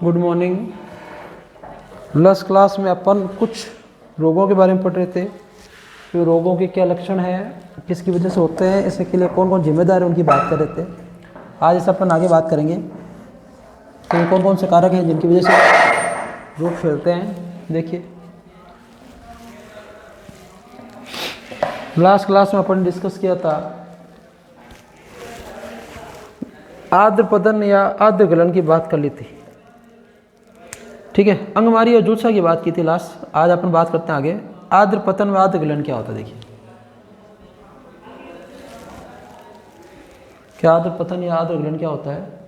Good morning. Last class में अपन कुछ रोगों के बारे में पढ़ रहे थे कि रोगों के क्या लक्षण हैं, किसकी वजह से होते हैं, इसके लिए कौन कौन जिम्मेदार है उनकी बात कर रहे थे। आज इसे अपन आगे बात करेंगे कि कौन कौन से कारक हैं जिनकी वजह से रोग फैलते हैं। देखिए लास्ट क्लास में अपन ने डिस्कस किया था आर्द्र पतन या आर्द्र गलन की बात कर ली थी। ठीक है, अंगमारी और जुत्सा की बात की थी लास्ट। आज अपन बात करते हैं आगे आर्द्र पतन व आर्द्र गलन क्या होता है। देखिए क्या आर्द्र पतन या आर्द्र गलन क्या होता है।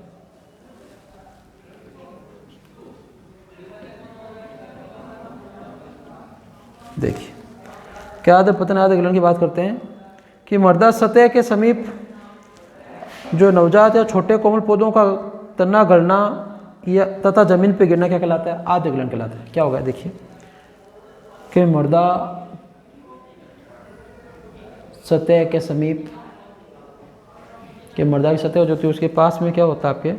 देखिए क्या आर्द्र पतन आर्द्र गलन की बात करते हैं कि मृदा सतह के समीप जो नवजात या छोटे कोमल पौधों का तना गलना या तथा जमीन पे गिरना क्या कहलाता है, आर्द्र गलन कहलाता है। क्या होगा देखिए कि मृदा सतह के समीप के मृदा की सतह जो होती है उसके पास में क्या होता है आपके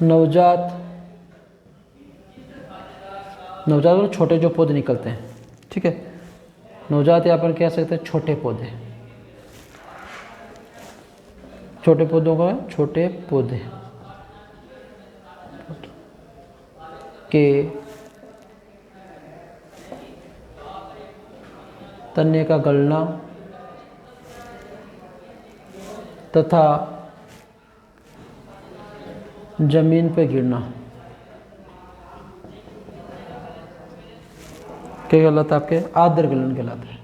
नवजात और छोटे जो पौधे निकलते हैं। ठीक है, नवजात या अपन कह सकते हैं छोटे पौधे, छोटे पौधों का छोटे पौधे के तने का गलना तथा जमीन पर गिरना क्या कहलाता है, आपके आर्द्र गलन कहलाता है।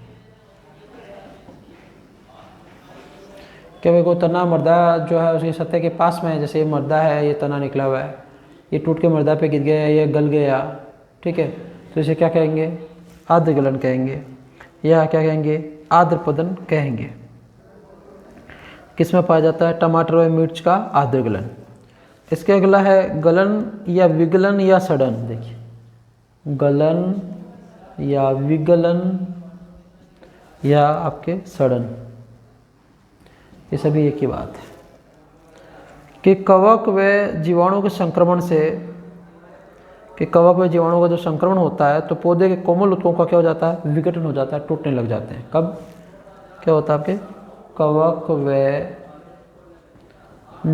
क्या कोई तना मृदा जो है उसकी सतह के पास में है, जैसे ये मृदा है, ये तना निकला हुआ है, ये टूट के मृदा पे गिर गया, ये गल गया। ठीक है, तो इसे क्या कहेंगे, आर्द्र गलन कहेंगे या क्या कहेंगे, आर्द्र पतन कहेंगे। किसमें पाया जाता है, टमाटर और मिर्च का आर्द्र गलन। इसके अगला है गलन या विगलन या सड़न। देखिए गलन या विगलन या आपके सड़न, ये सभी एक ही बात है कि कवक व जीवाणु के संक्रमण से, कि कवक व जीवाणु का जो संक्रमण होता है तो पौधे के कोमल ऊतकों का क्या हो जाता है, विघटन हो जाता है, टूटने लग जाते हैं। कब क्या होता है, आपके कवक व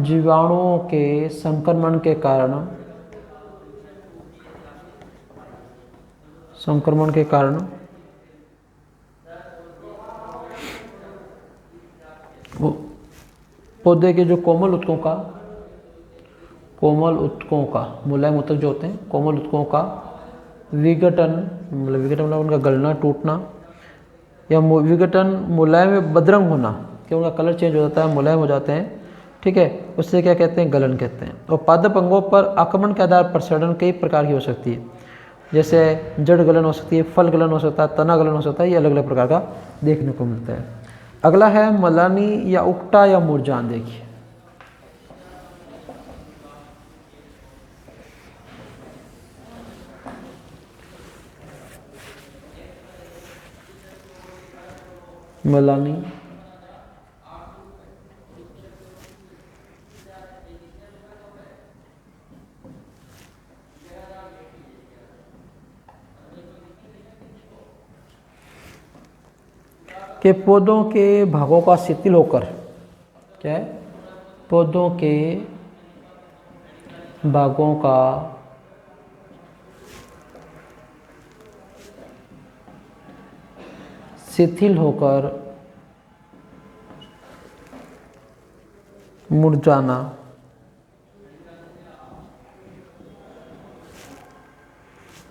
जीवाणुओं के संक्रमण के कारण, पौधे के जो कोमल ऊतकों का मुलायम ऊतक जो होते हैं, कोमल ऊतकों का विघटन मतलब उनका गलना टूटना या विघटन मुलायम बदरंग होना, कि उनका कलर चेंज हो जाता है, मुलायम हो जाते हैं। ठीक है, उससे क्या कहते हैं, गलन कहते हैं। और पादप अंगों पर आक्रमण के आधार पर सड़न कई प्रकार की हो सकती है, जैसे जड़ गलन हो सकती है, फल गलन हो सकता है, तना गलन हो सकता है, ये अलग अलग प्रकार का देखने को मिलता है। अगला है मलानी या उकटा या मुरझान। देखिए मलानी के पौधों के भागों का शिथिल होकर, क्या है, पौधों के भागों का शिथिल होकर मुरझाना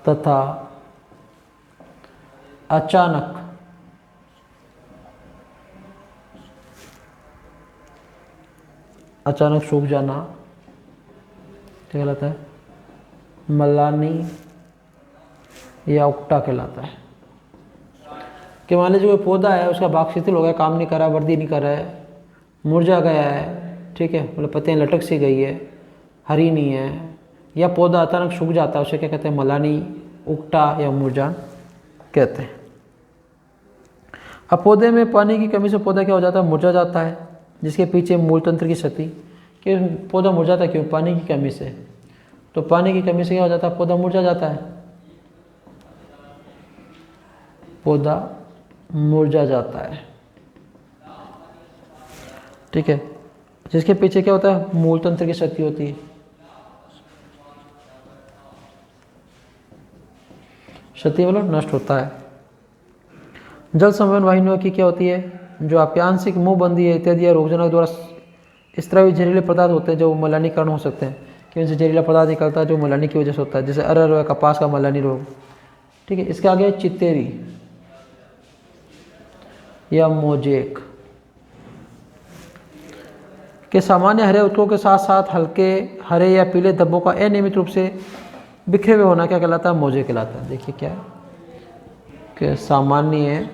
तथा अचानक सूख जाना क्या कहलाता है, मलानी या उकटा कहलाता है। कि मान लीजिए कोई पौधा है, उसका भाग शिथिल हो गया, काम नहीं कर रहा, वृद्धि नहीं कर रहा है, मुरझा गया है। ठीक है, मतलब पत्तियाँ लटक सी गई है, हरी नहीं है, या पौधा अचानक सूख जाता है, उसे क्या कहते हैं, मलानी, उकटा या मुरझान कहते हैं। अब पौधे में पानी की कमी से पौधा क्या हो जाता है, मुरझा जाता है, जिसके पीछे मूल तंत्र की क्षति। कि पौधा मुरझाता क्यों, पानी की कमी से। तो पानी की कमी से क्या हो जाता है, पौधा मुरझा जाता है, पौधा मुरझा जाता है। ठीक है, जिसके पीछे क्या होता है, मूल तंत्र की क्षति होती है। क्षति मतलब नष्ट होता है। जल संवहन वाहिनियों की क्या होती है, जो आपकी आंशिक मुंहबंदी है इत्यादि या रोगजनक द्वारा इस तरह भी जहरीले पदार्थ होते हैं जो मलानी कारण हो सकते हैं, कि उनसे जहरीला पदार्थ निकलता है जो मलानी की वजह से होता है, जैसे अरहर व कपास का मलानी रोग। ठीक है, इसके आगे चित्तेरी या मोजेक के सामान्य हरे उत्तकों के साथ साथ हल्के हरे या पीले धब्बों का अनियमित रूप से बिखरे हुए होना क्या कहलाता है, मोजेक कहलाता है। देखिए क्या है कि सामान्य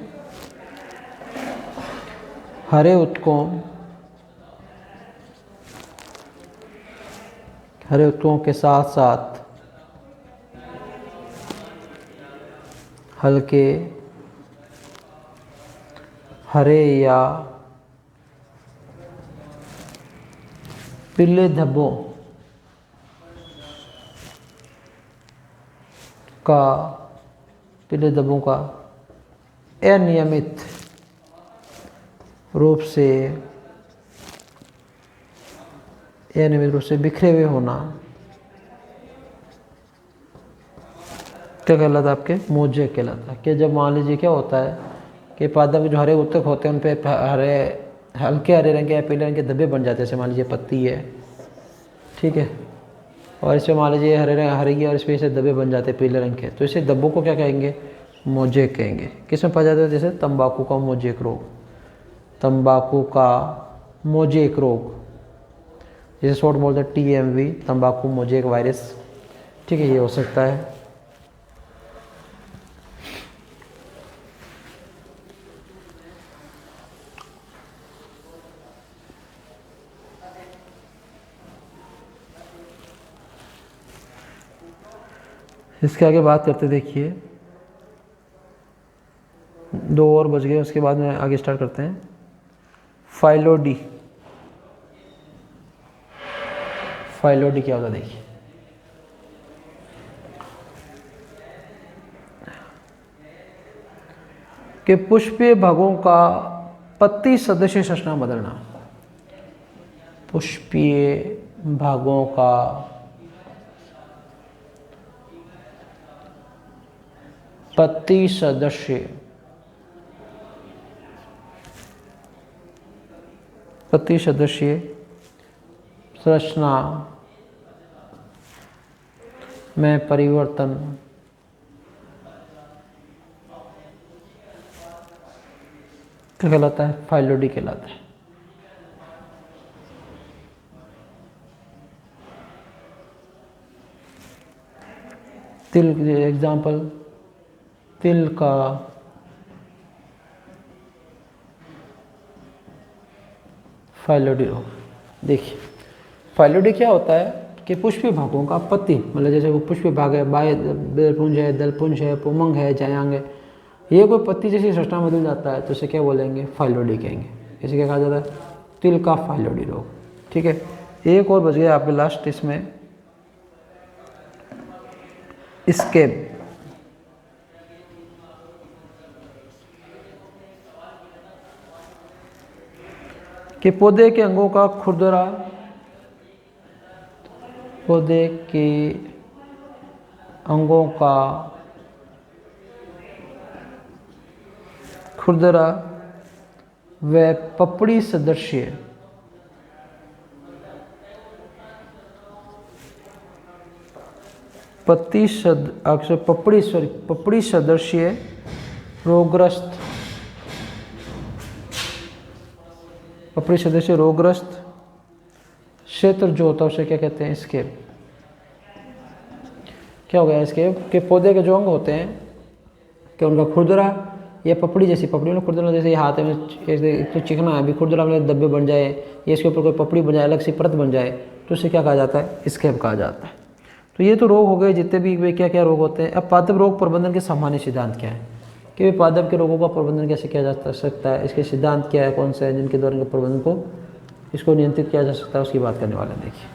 हरे उत्तकों के साथ साथ हल्के हरे या पीले धब्बों का अनियमित रूप से बिखरे हुए होना क्या कहलाता है, आपके मोजेक कहलाता है। कि जब मान लीजिए क्या होता है कि पादप के जो हरे उत्तक होते हैं उन पे हल्के हरे रंग के या पीले रंग के धब्बे बन जाते हैं। जैसे मान लीजिए पत्ती है, ठीक है, और इस पर मान लीजिए हरी और इस पर ऐसे धब्बे बन जाते हैं पीले रंग के, तो इसे धब्बों को क्या कहेंगे, मोजेक कहेंगे। किसमें पाया जाता है, जैसे तंबाकू का मोजेक रोग, तंबाकू का मोजेक रोग, जिसे शॉर्ट बोलते हैं TMV, तंबाकू मोजेक वायरस। ठीक है, ये हो सकता है। इसके आगे बात करते, देखिए 2 और बच गए, उसके बाद में आगे स्टार्ट करते हैं। फाइलोडी, फाइलोडी क्या होता है, देखिए कि पुष्पीय भागों का पत्ती सदस्य संरचना बदलना, पुष्पीय भागों का पत्ती सदस्य संरचना में परिवर्तन क्या कहलाता है, फाइलोडी कहलाता है। तिल एग्जाम्पल, तिल का फाइलोडी रोग। देखिए फाइलोडी क्या होता है कि पुष्पीय भागों का पत्ती, मतलब जैसे वो पुष्पीय भाग है, बेलपुंज है, दलपुंज है, पुमंग है, जायांग है, ये कोई पत्ती जैसी संरचना बदल जाता है तो इसे क्या बोलेंगे, फाइलोडी कहेंगे। इसे क्या कहा जाता है, तिल का फाइलोडी रोग। ठीक है, एक और बच गया आपके लास्ट इसमें, स्केब। कि पौधे के अंगों का खुरदरा, पौधे के अंगों का खुरदरा व पपड़ी सदृश्य पपड़ी सदृश्य रोगग्रस्त, पपड़ी सदृश्य रोगग्रस्त क्षेत्र जो होता है उसे क्या कहते हैं, स्केब। क्या हो गया स्केब, के पौधे के जो अंग होते हैं कि उनका खुरदरा या पपड़ी जैसी, पपड़ी में खुरदरा जैसे हाथ में एक तो चिकना है, अभी खुरदरा में धब्बे बन जाए, ये इसके ऊपर कोई पपड़ी बन जाए, अलग सी परत बन जाए, तो उसे क्या कहा जाता है, स्केब कहा जाता है। तो ये तो रोग हो गए जितने भी वे क्या क्या रोग होते हैं। अब पादप रोग प्रबंधन के सामान्य सिद्धांत क्या है, कि वे पादप के रोगों का प्रबंधन कैसे किया जा सकता है, इसके सिद्धांत क्या है, कौन से हैं जिनके द्वारा इनके प्रबंधन को इसको नियंत्रित किया जा सकता है, उसकी बात करने वाले हैं। देखिए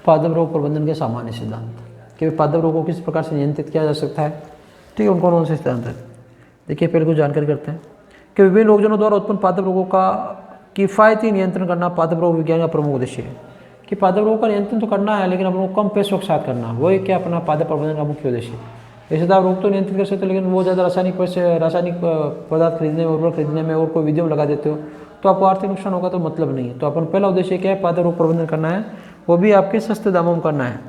पादप रोग प्रबंधन के सामान्य सिद्धांत कि पादप रोग को किस प्रकार से नियंत्रित किया जा सकता है, ठीक है, उनको कौन से सिद्धांत है। देखिए पहले कुछ जानकारी करते हैं कि विभिन्न रोगजनों द्वारा उत्पन्न पादप रोगों का किफ़ायती नियंत्रण करना पादप रोग विज्ञान का प्रमुख उद्देश्य है। कि पादप रोग का नियंत्रण तो करना है लेकिन अपने को कम पैसों के साथ करना, वो क्या अपना पादप प्रबंधन का मुख्य उद्देश्य है। वैसे तो आप रोग तो नियंत्रित कर सकते हो लेकिन वो ज़्यादा रासायनिक पदार्थ खरीदने में, उर्वरक खरीदने में और कोई विधियों में लगा देते हो तो आपको आर्थिक नुकसान होगा, तो मतलब नहीं है। तो अपन पहला उद्देश्य क्या है, पादप रोग प्रबंधन करना है, वो भी आपके सस्ते दामों में करना है।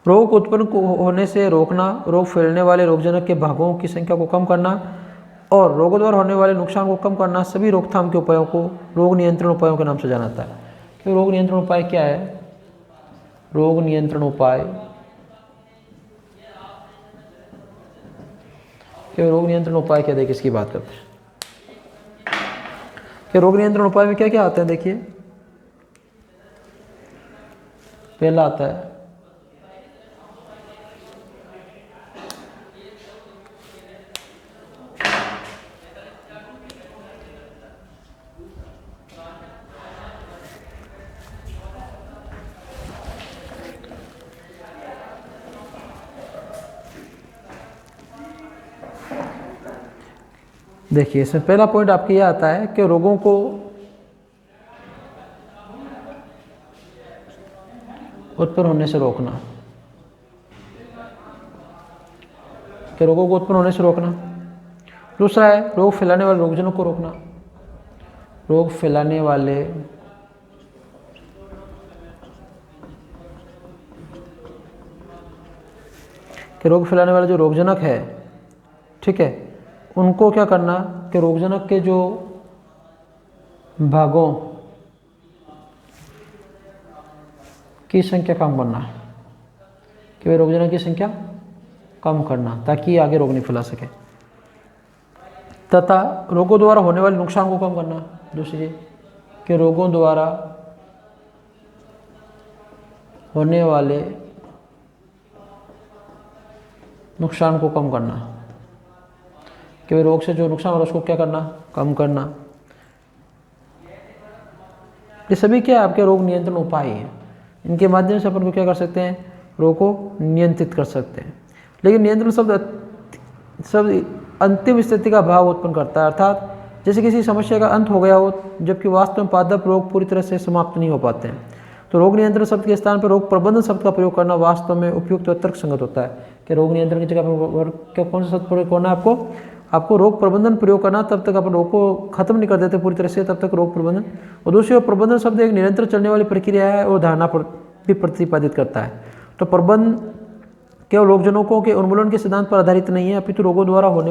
रोग उत्पन्न होने से रोकना, रोग फैलने वाले रोगजनक के भागों की संख्या को कम करना और रोगों द्वारा होने वाले नुकसान को कम करना, सभी रोकथाम के उपायों को रोग नियंत्रण उपायों के नाम से जाना जाता है। कि रोग नियंत्रण उपाय क्या है, रोग नियंत्रण उपाय, कि रोग नियंत्रण उपाय क्या, देखिए इसकी बात करते हैं कि रोग नियंत्रण उपाय में क्या क्या आते हैं। देखिए पहला आता है देखिए इसमें पहला पॉइंट आपके यह आता है कि रोगों को उत्पन्न होने से रोकना, कि रोगों को उत्पन्न होने से रोकना। दूसरा है रोग फैलाने वाले रोगजनों को रोकना, रोग फैलाने वाले कि रोग फैलाने वाले जो रोगजनक है, ठीक है, उनको क्या करना कि रोगजनक के जो भागों की संख्या कम करना, कि वे रोगजनक की संख्या कम करना ताकि आगे रोग नहीं फैला सके, तथा रोगों द्वारा होने वाले नुकसान को कम करना। दूसरी कि रोगों द्वारा होने वाले नुकसान को कम करना, कि वे रोग से जो नुकसान हो रहा है उसको क्या करना, कम करना। ये सभी क्या है आपके रोग नियंत्रण उपाय हैं, इनके माध्यम से अपन को क्या कर सकते हैं, रोग को नियंत्रित कर सकते हैं। लेकिन नियंत्रण शब्द अंतिम स्थिति का भाव उत्पन्न करता है, अर्थात जैसे किसी समस्या का अंत हो गया हो जबकि वास्तव में पादप रोग पूरी तरह से समाप्त नहीं हो पाते हैं। तो रोग नियंत्रण शब्द के स्थान पर रोग प्रबंधन शब्द का प्रयोग करना वास्तव में उपयुक्त और तर्कसंगत होता है। कि रोग नियंत्रण की जगह पर कौन सा शब्द प्रयोग करना है आपको रोग प्रबंधन प्रयोग करना, तब तक अपन रोग को खत्म नहीं कर देते पूरी तरह से, तब तक रोग प्रबंधन। और दूसरी ओर प्रबंधन शब्द एक निरंतर चलने वाली प्रक्रिया है और धारणा पर भी प्रतिपादित करता है। तो प्रबंधन केवल रोगजनकों के उन्मूलन के सिद्धांत पर आधारित नहीं है, अपितु रोगों द्वारा होने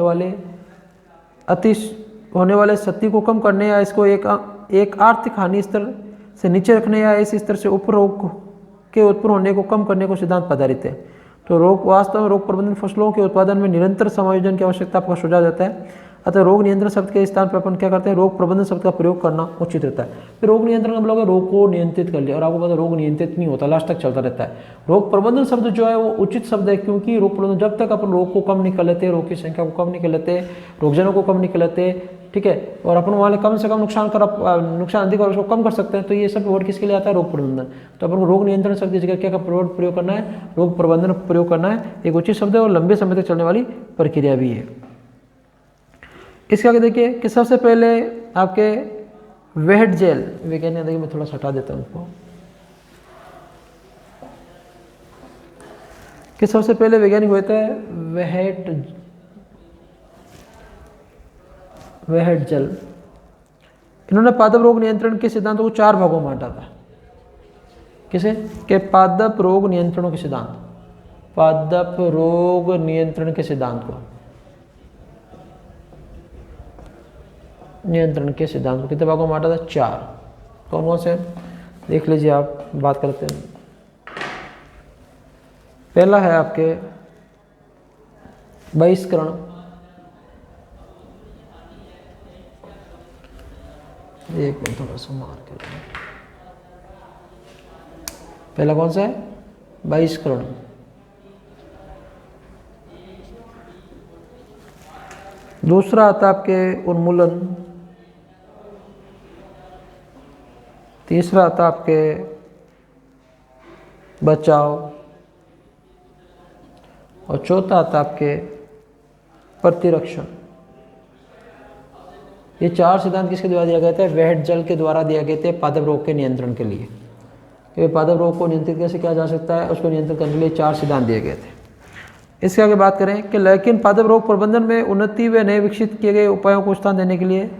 वाले क्षति को कम करने या इसको एक आर्थिक हानि स्तर से नीचे रखने या इस स्तर से ऊपर रोग के उत्पन्न होने को कम करने को सिद्धांत पर आधारित है। तो रोग वास्तव में रोग प्रबंधन फसलों के उत्पादन में निरंतर समायोजन की आवश्यकता आपको सुझाव देता है। अतः रोग नियंत्रण शब्द के स्थान पर अपन क्या करते हैं, रोग प्रबंधन शब्द का प्रयोग करना उचित रहता है। फिर रोग नियंत्रण का मतलब है रोग को नियंत्रित कर लिया, और आपको पता रोग नियंत्रित नहीं होता, लास्ट तक चलता रहता है। रोग प्रबंधन शब्द जो है वो उचित शब्द है, क्योंकि रोग प्रबंधन जब तक अपन रोग को कम नहीं कर लेते, रोग की संख्या को कम नहीं कर लेते, रोगजनों को कम नहीं कर लेते, ठीक है, और अपन वाले कम से कम नुकसान अधिक और उसको कम कर सकते हैं, तो ये सब वर्ड किसके लिए आता है, रोग प्रबंधन। तो अपन को रोग नियंत्रण शब्द की जगह क्या प्रयोग करना है, रोग प्रबंधन प्रयोग करना है। एक उचित शब्द है और लंबे समय तक चलने वाली प्रक्रिया भी है। इसके आगे देखिए कि सबसे पहले आपके वेट जेल वैज्ञानिक, देखिए मैं थोड़ा सा हटा देता हूँ उसको, कि सबसे पहले वैज्ञानिक होता है वेट जेल। इन्होंने पादप रोग नियंत्रण के सिद्धांतों को 4 भागों में बांटा था। किसे के पादप रोग नियंत्रणों के सिद्धांत, पादप रोग नियंत्रण के सिद्धांत को कितने भागों में बांटा था, 4। कौन कौन से देख लीजिए आप, बात करते हैं। पहला है आपके बहिष्करण, एक मिनट थोड़ा सा मार के, पहला कौन सा है, बहिष्करण। दूसरा आता आपके उन्मूलन, तीसरा आता आपके बचाव, और चौथा आता आपके प्रतिरक्षण। ये 4 सिद्धांत किसके द्वारा दिया गया था? वहट जल के द्वारा दिया गए थे पादप रोग के नियंत्रण के लिए। कि पादप रोग को नियंत्रित कैसे किया जा सकता है, उसको नियंत्रित करने के लिए 4 सिद्धांत दिए गए थे। इसके आगे बात करें कि लेकिन पादप रोग प्रबंधन में उन्नति व नए विकसित किए गए उपायों को स्थान देने के लिए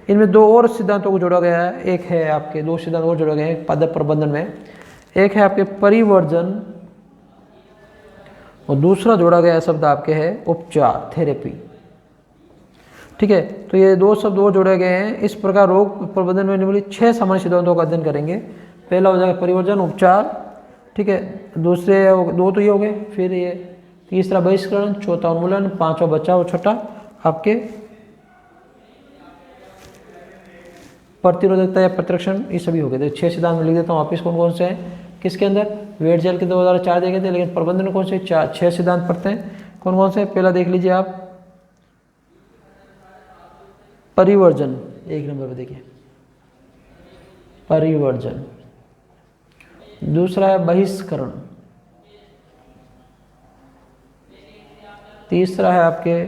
इनमें 2 और सिद्धांतों को जोड़ा गया है। एक है आपके 2 सिद्धांत और जोड़े गए हैं पादप प्रबंधन में। एक है आपके परिवर्जन और दूसरा जोड़ा गया शब्द आपके है उपचार, थेरेपी। ठीक है, तो ये 2 शब्द और जोड़े गए हैं। इस प्रकार रोग प्रबंधन में निम्नलिखित 6 सामान्य सिद्धांतों का अध्ययन करेंगे। पहला हो जाएगा परिवर्जन, उपचार, ठीक है, दूसरे 2 तो ये हो गए, फिर ये तीसरा बहिष्करण, चौथा उन्मूलन, 5वां बचाव, छठा आपके प्रतिरोधकता या प्रतिरक्षण, ये सभी हो गए। तो 6 सिद्धांत में लिख देता हूँ वापिस कौन कौन से हैं किसके अंदर। वेट जेल के 2004 दिए गए थे, लेकिन प्रबंधन में कौन से 6 सिद्धांत पढ़ते हैं, कौन कौन से। पहला देख लीजिए आप, परिवर्जन, 1 नंबर पे देखिए परिवर्जन। दूसरा है बहिष्करण, तीसरा है आपके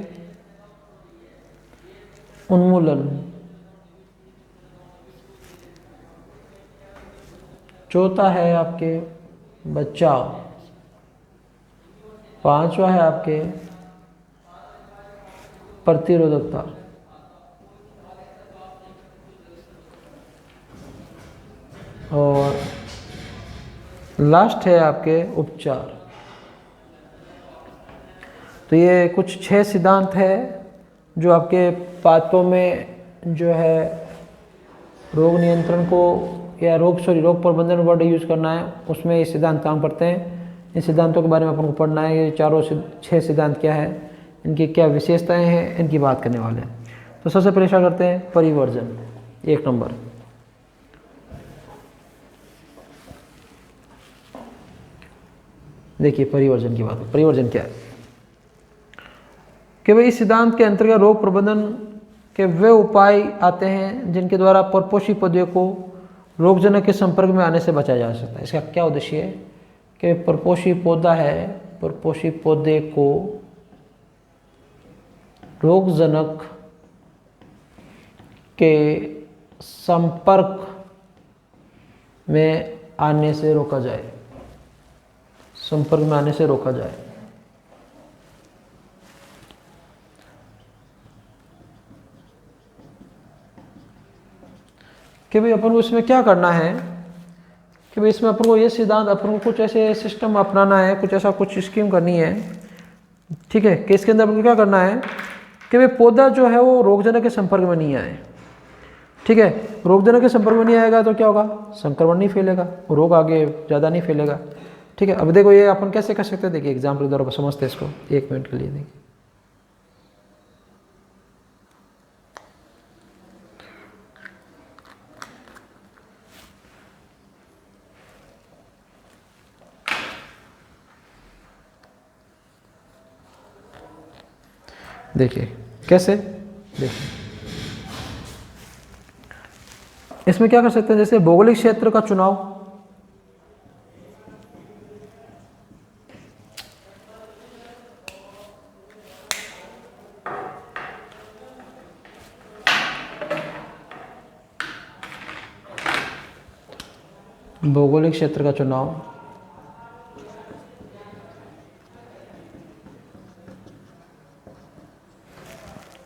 उन्मूलन, चौथा है आपके बचाव, 5वां है आपके प्रतिरोधकता, और लास्ट है आपके उपचार। तो ये कुछ 6 सिद्धांत है जो आपके पादपों में जो है रोग नियंत्रण को या रोग प्रबंधन वर्ड यूज़ करना है, उसमें ये सिद्धांत काम करते हैं। इन सिद्धांतों के बारे में अपन को पढ़ना है। ये चारों 6 सिद्धांत क्या है, इनकी क्या विशेषताएं हैं, इनकी बात करने वाले हैं। तो सबसे पहले क्या करते हैं, परिवर्जन, 1 नंबर। देखिए परिवर्जन की बात, परिवर्जन क्या है कि भाई इस सिद्धांत के अंतर्गत रोग प्रबंधन के वे उपाय आते हैं जिनके द्वारा परपोषी पौधे को रोगजनक के संपर्क में आने से बचाया जा सकता है। इसका क्या उद्देश्य है कि परपोषी पौधा है, परपोषी पौधे को रोगजनक के संपर्क में आने से रोका जाए, संपर्क में आने से रोका जाए। कि भाई अपन को इसमें क्या करना है कि भाई इसमें अपन को ये सिद्धांत, अपन को कुछ ऐसे सिस्टम अपनाना है, कुछ ऐसा कुछ स्कीम करनी है। ठीक है, कि इसके अंदर अपन को क्या करना है कि भाई पौधा जो है वो रोगजनक के संपर्क में नहीं आए। ठीक है, रोगजनक के संपर्क में नहीं आएगा तो क्या होगा, संक्रमण नहीं फैलेगा, रोग आगे ज़्यादा नहीं फैलेगा। ठीक है, अब देखो ये अपन कैसे कर सकते हैं, देखिए एग्जाम्पल के द्वारा समझते हैं इसको 1 मिनट के लिए। देखिए देखिए कैसे, देखिए इसमें क्या कर सकते हैं, जैसे भौगोलिक क्षेत्र का चुनाव, भौगोलिक क्षेत्र का चुनाव,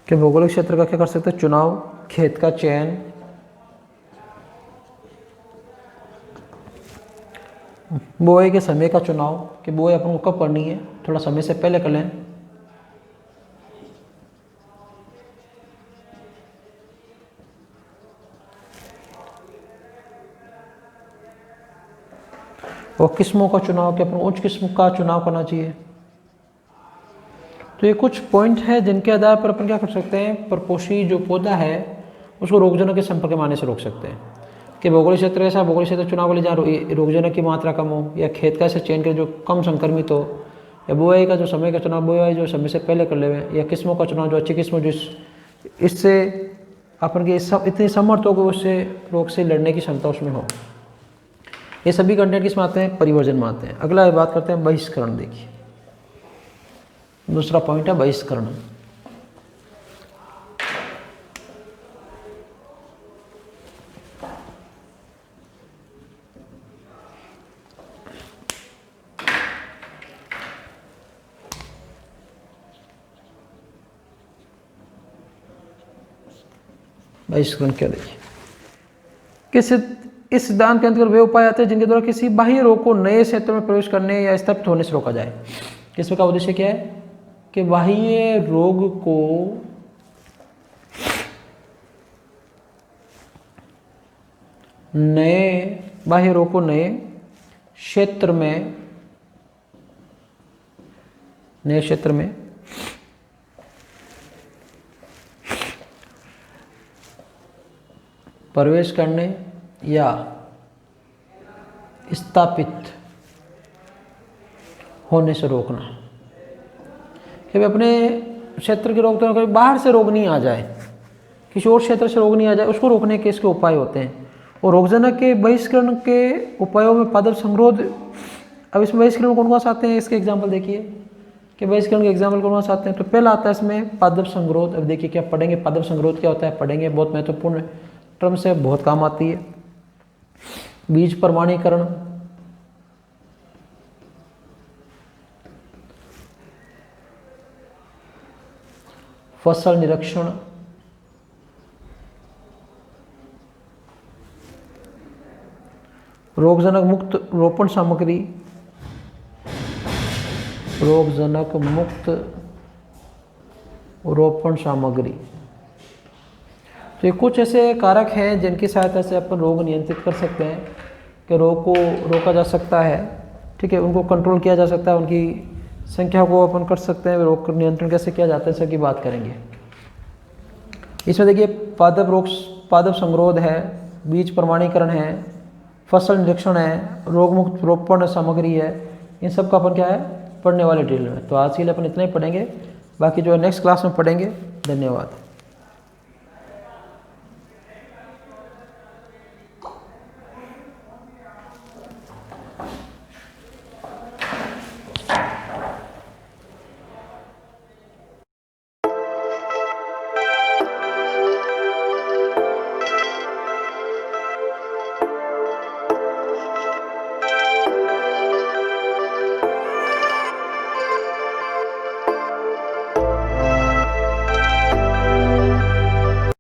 कि भौगोलिक क्षेत्र का क्या कर सकते हैं, चुनाव, खेत का चयन, बुआई के समय का चुनाव, कि बुआई अपन को कब करनी है, थोड़ा समय से पहले कर लें। और किस्मों का चुनाव, कि अपन उच्च किस्म का चुनाव करना चाहिए। तो ये कुछ पॉइंट है जिनके आधार पर अपन क्या कर सकते हैं, परपोषी जो पौधा है उसको रोगजनक के संपर्क में आने से रोक सकते हैं। कि भौगोलिक क्षेत्र ऐसा भौगोलिक क्षेत्र चुनाव वाले जहाँ रोगजनक की मात्रा कम हो, या खेत का ऐसा चयन कर जो कम संक्रमित हो, या बुआई का जो समय का चुनाव, बुआई जो समय से पहले कर ले, या किस्मों का चुनाव जो अच्छी किस्म जो इससे अपन के सब इतनी समर्थ हो कि उससे रोग से लड़ने की क्षमता उसमें हो। ये सभी कंटेंट किस में आते हैं? परिवर्जन में आते हैं। अगला बात करते हैं बहिष्करण। देखिए दूसरा पॉइंट है बहिष्करण। बहिष्करण क्या? देखिए इस सिद्धांत के अंतर्गत वे उपाय आते हैं जिनके द्वारा किसी बाह्य रोग को नए क्षेत्र में प्रवेश करने या स्थापित होने से रोका जाए। इसमें का उद्देश्य क्या है कि बाह्य रोग को नए क्षेत्र में प्रवेश करने या स्थापित होने से रोकना। कि अपने क्षेत्र के रोग तो कभी बाहर से रोग नहीं आ जाए, किसी और क्षेत्र से रोग नहीं आ जाए, उसको रोकने के इसके उपाय होते हैं। और रोगजनक के बहिष्करण के उपायों में पादप संरोध। अब इसमें बहिष्करण कौन कौन से आते हैं? इसके एग्जाम्पल देखिए कि बहिष्करण के एग्जाम्पल कौन कौन से आते हैं। तो पहला आता है इसमें पादप संरोध। अब देखिए क्या पढ़ेंगे, पादप संरोध क्या होता है पढ़ेंगे, बहुत महत्वपूर्ण टर्म से बहुत काम आती है। बीज प्रमाणीकरण, फसल निरीक्षण, रोगजनक मुक्त रोपण सामग्री, रोगजनक मुक्त रोपण सामग्री। तो ये कुछ ऐसे कारक हैं जिनकी सहायता से अपन रोग नियंत्रित कर सकते हैं, कि रोग को रोका जा सकता है। ठीक है, उनको कंट्रोल किया जा सकता है, उनकी संख्या को अपन कर सकते हैं। रोग नियंत्रण कैसे किया जाता है इसकी बात करेंगे। इसमें देखिए पादप संरोध है, बीज प्रमाणीकरण है, फसल निरीक्षण है, रोग मुक्त रोपण सामग्री है। इन सब का अपन क्या है पढ़ने वाले ड्रिल में। तो आज के लिए अपन इतना ही पढ़ेंगे, बाकी जो है नेक्स्ट क्लास में पढ़ेंगे। धन्यवाद।